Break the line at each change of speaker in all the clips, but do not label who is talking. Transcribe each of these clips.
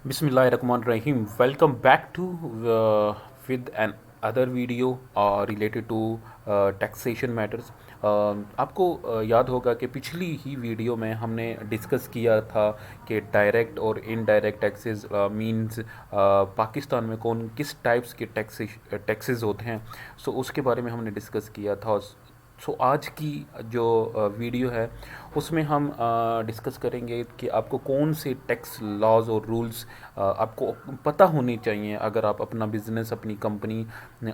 Bismillahirrahmanirrahim. Welcome back to with an other video related to taxation matters. आपको याद होगा कि पिछली ही वीडियो में हमने डिस्कस किया था कि डायरेक्ट और इनडायरेक्ट टैक्सेस मींस पाकिस्तान में कौन किस टाइप्स के टैक्सेस होते हैं. सो उसके बारे में हमने डिस्कस किया था. सो आज की जो वीडियो है उसमें हम डिस्कस करेंगे कि आपको कौन से टैक्स लॉज और रूल्स आपको पता होने चाहिए अगर आप अपना बिज़नेस अपनी कंपनी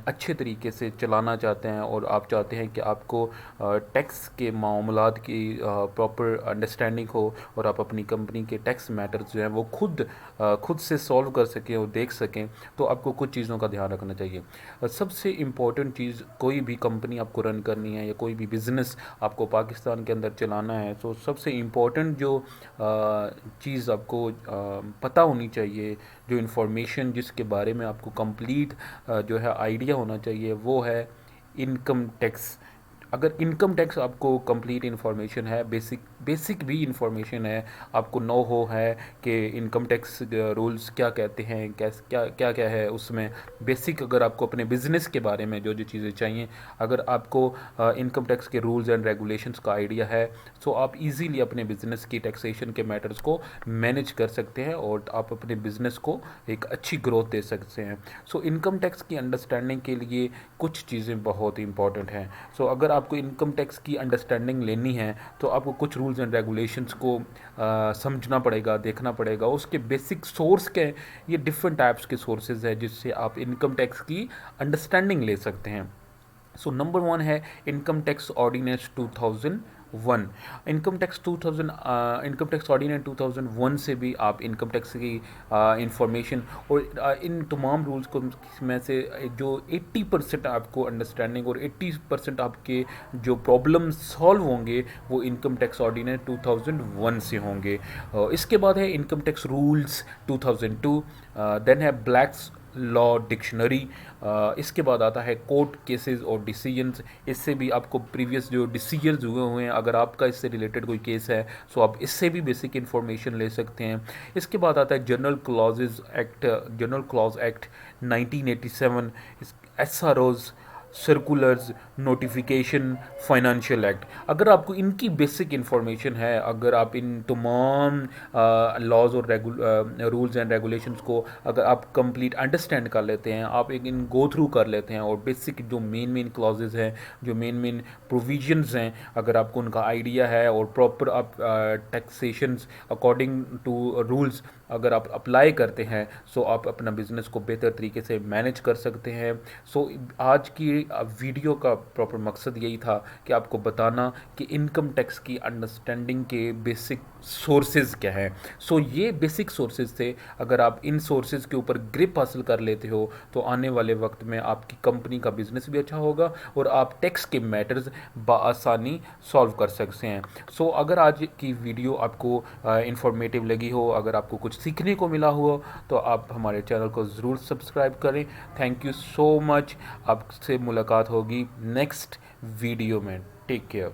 अच्छे तरीके से चलाना चाहते हैं और आप चाहते हैं कि आपको टैक्स के मामलात की प्रॉपर अंडरस्टैंडिंग हो और आप अपनी कंपनी के टैक्स मैटर्स जो हैं वो खुद से सॉल्व कर सकें और देख सकें. तो आपको कुछ चीज़ों का ध्यान रखना चाहिए. सबसे इम्पोर्टेंट चीज़, कोई भी कंपनी आपको रन करनी है या कोई भी बिज़नेस आपको पाकिस्तान के अंदर चलाना है, तो सबसे इम्पोर्टेंट जो चीज़ आपको पता होनी चाहिए, जो इन्फॉर्मेशन जिसके बारे में आपको कंप्लीट जो है आइडिया होना चाहिए, वो है इनकम टैक्स. अगर इनकम टैक्स आपको कंप्लीट इन्फॉर्मेशन है, बेसिक भी इन्फॉर्मेशन है, आपको नो हो है कि इनकम टैक्स रूल्स क्या कहते हैं, क्या क्या क्या है उसमें बेसिक. अगर आपको अपने बिज़नेस के बारे में जो जो चीज़ें चाहिए, अगर आपको इनकम टैक्स के रूल्स एंड रेगुलेशंस का आइडिया है, सो आप इजीली अपने बिज़नेस की टैक्सेशन के मैटर्स को मैनेज कर सकते हैं और आप अपने बिज़नेस को एक अच्छी ग्रोथ दे सकते हैं. सो इनकम टैक्स की अंडरस्टैंडिंग के लिए कुछ चीज़ें बहुत इंपॉर्टेंट हैं. सो अगर आपको इनकम टैक्स की अंडरस्टैंडिंग लेनी है तो आपको कुछ रूल्स एंड रेगुलेशंस को समझना पड़ेगा, देखना पड़ेगा. उसके बेसिक सोर्स के ये डिफरेंट टाइप्स के सोर्सेज है जिससे आप इनकम टैक्स की अंडरस्टैंडिंग ले सकते हैं. सो नंबर वन है income tax ordinance 2001. Income tax ordinance 2001 से भी आप इनकम टैक्स की इंफॉर्मेशन और इन तमाम रूल्स को में से जो 80% आपको अंडरस्टैंडिंग और 80% आपके जो प्रॉब्लम सॉल्व होंगे वो इनकम टैक्स ऑर्डिनेंस 2001 से होंगे. इसके बाद है इनकम टैक्स रूल्स 2002. देन है ब्लैक्स लॉ डिक्शनरी. इसके बाद आता है कोर्ट केसेस और डिसीजंस. इससे भी आपको प्रीवियस जो डिसीजंस हुए हैं, अगर आपका इससे रिलेटेड कोई केस है सो आप इससे भी बेसिक इन्फॉर्मेशन ले सकते हैं. इसके बाद आता है general clause act 1987, S R ओज, सर्कुलर्स, नोटिफिकेशन, फाइनेंशियल एक्ट. अगर आपको इनकी बेसिक इन्फॉर्मेशन है, अगर आप इन तमाम लॉज और रूल्स एंड रेगुलेशंस को अगर आप कंप्लीट अंडरस्टैंड कर लेते हैं, आप एक इन गो थ्रू कर लेते हैं और बेसिक जो मेन क्लॉजेज हैं, जो मेन प्रोविजंस हैं, अगर आपको उनका आइडिया है और प्रॉपर आप टैक्सेशंस अकॉर्डिंग टू रूल्स अगर आप अप्लाई करते हैं, सो आप अपना बिज़नेस को बेहतर तरीके से मैनेज कर सकते हैं. सो आज की वीडियो का प्रॉपर मकसद यही था कि आपको बताना कि इनकम टैक्स की अंडरस्टैंडिंग के बेसिक सोर्सेज क्या हैं. सो ये बेसिक सोर्सेज थे. अगर आप इन सोर्सेज के ऊपर ग्रिप हासिल कर लेते हो तो आने वाले वक्त में आपकी कंपनी का बिजनेस भी अच्छा होगा और आप टैक्स के मैटर्स बआसानी सॉल्व कर सकते हैं. सो अगर आज की वीडियो आपको इंफॉर्मेटिव लगी हो, अगर आपको कुछ सीखने को मिला हो, तो आप हमारे चैनल को ज़रूर सब्सक्राइब करें. Thank you so much. आपसे मुलाकात होगी नेक्स्ट वीडियो में. Take care.